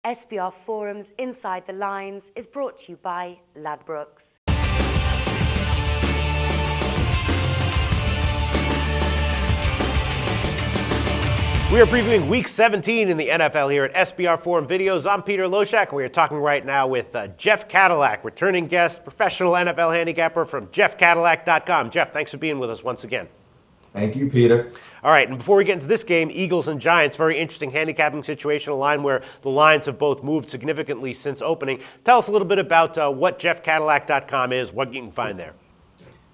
SBR Forum's Inside the Lines is brought to you by Ladbrokes. We are previewing Week 17 in the NFL here at SBR Forum Videos. I'm Peter Loshak. We are talking right now with Jeff Cadillac, returning guest, professional NFL handicapper from JeffCadillac.com. Jeff, thanks for being with us once again. Thank you, Peter. All right, and before we get into this game, Eagles and Giants, very interesting handicapping situation, a line where the lines have both moved significantly since opening. Tell us a little bit about what JeffCadillac.com is, what you can find there.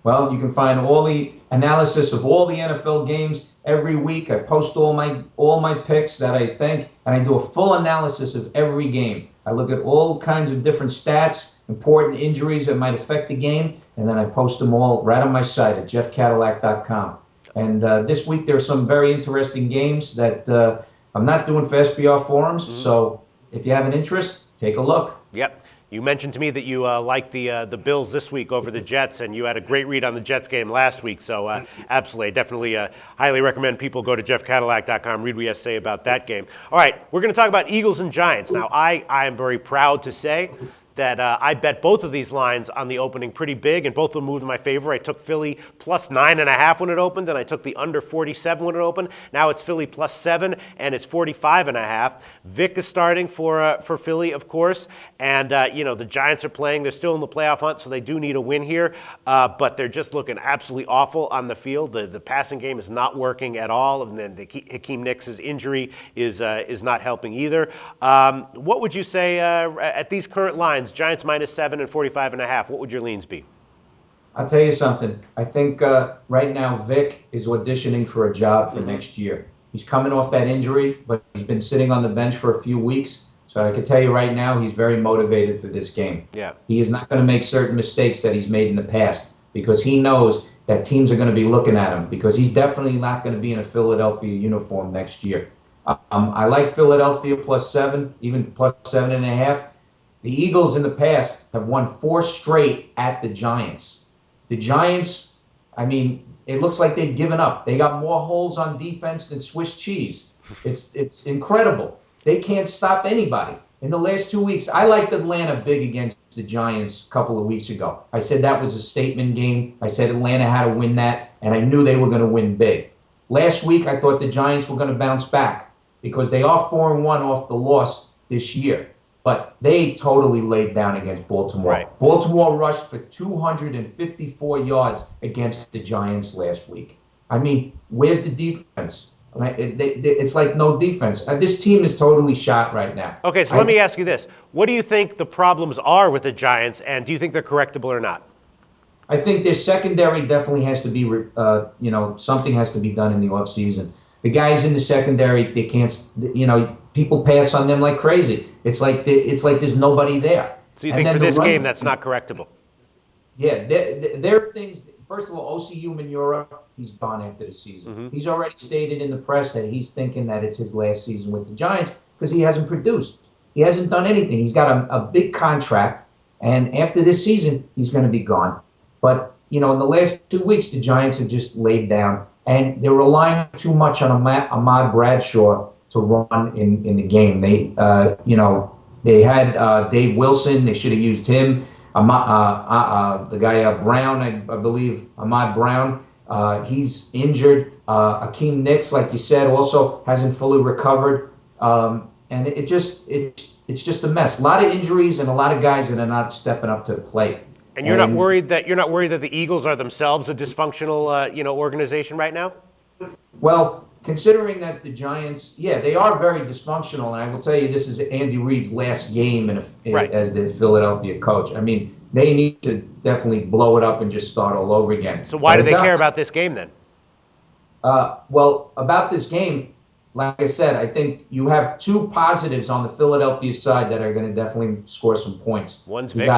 Well, you can find all the analysis of all the NFL games every week. I post all my picks that I think, and I do a full analysis of every game. I look at all kinds of different stats, important injuries that might affect the game, and then I post them all right on my site at JeffCadillac.com. And this week there are some very interesting games that I'm not doing for SBR Forums, so if you have an interest, take a look. Yep. You mentioned to me that you liked the Bills this week over the Jets, and you had a great read on the Jets game last week. So absolutely, definitely highly recommend people go to JeffCadillac.com, read what he has to say about that game. All right, we're going to talk about Eagles and Giants. Now, I am very proud to say that I bet both of these lines on the opening pretty big, and both of them moved in my favor. I took Philly plus 9.5 when it opened, and I took the under 47 when it opened. Now it's Philly plus 7, and it's 45.5. Vic is starting for Philly, of course, and the Giants are playing. They're still in the playoff hunt, so they do need a win here, but they're just looking absolutely awful on the field. The passing game is not working at all, and then Hakeem Nicks' injury is not helping either. What would you say at these current lines? Giants minus 7 and 45.5. What would your leans be? I'll tell you something. I think right now Vic is auditioning for a job for next year. He's coming off that injury, but he's been sitting on the bench for a few weeks. So I can tell you right now he's very motivated for this game. Yeah. He is not going to make certain mistakes that he's made in the past because he knows that teams are going to be looking at him because he's definitely not going to be in a Philadelphia uniform next year. I like Philadelphia plus 7, even plus 7.5. The Eagles in the past have won 4 straight at the Giants. The Giants, I mean, it looks like they've given up. They got more holes on defense than Swiss cheese. It's incredible. They can't stop anybody. In the last 2 weeks, I liked Atlanta big against the Giants a couple of weeks ago. I said that was a statement game. I said Atlanta had to win that, and I knew they were going to win big. Last week, I thought the Giants were going to bounce back because they are 4-1 off the loss this year. But they totally laid down against Baltimore. Right. Baltimore rushed for 254 yards against the Giants last week. I mean, where's the defense? It's like no defense. This team is totally shot right now. Okay, so let me ask you this. What do you think the problems are with the Giants, and do you think they're correctable or not? I think their secondary definitely has to be, something has to be done in the offseason. The guys in the secondary, they can't, people pass on them like crazy. It's like there's nobody there. So you think for this game that's not correctable? Yeah, there are things. First of all, OCU Manura, he's gone after the season. He's already stated in the press that he's thinking that it's his last season with the Giants because he hasn't produced. He hasn't done anything. He's got a big contract, and after this season, he's going to be gone. But, in the last 2 weeks, the Giants have just laid down, and they're relying too much on Ahmad Bradshaw to run in the game. They had Dave Wilson. They should have used him. The guy Brown, I believe, Ahmad Brown, he's injured. Hakeem Nicks, like you said, also hasn't fully recovered. And it's just a mess. A lot of injuries and a lot of guys that are not stepping up to the plate. And you're not worried that the Eagles are themselves a dysfunctional organization right now? Well, considering that the Giants, they are very dysfunctional, and I will tell you, this is Andy Reid's last game as the Philadelphia coach. I mean, they need to definitely blow it up and just start all over again. So why do they care about this game then? Well, about this game, like I said, I think you have 2 positives on the Philadelphia side that are going to definitely score some points. One's Vic.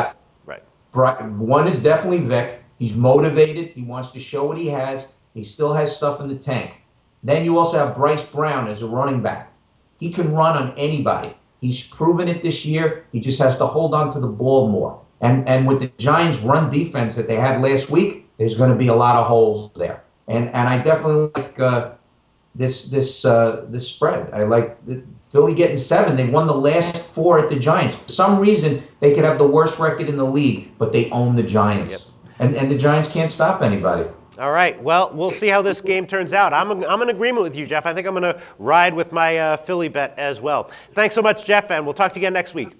One is definitely Vic. He's motivated. He wants to show what he has. He still has stuff in the tank. Then you also have Bryce Brown as a running back. He can run on anybody. He's proven it this year. He just has to hold on to the ball more. And with the Giants' run defense that they had last week, there's going to be a lot of holes there. And I definitely like this spread. I like Philly getting 7. They won the last 4 at the Giants. For some reason, they could have the worst record in the league, but they own the Giants. Yep. And the Giants can't stop anybody. All right. Well, we'll see how this game turns out. I'm in agreement with you, Jeff. I think I'm going to ride with my Philly bet as well. Thanks so much, Jeff, and we'll talk to you again next week.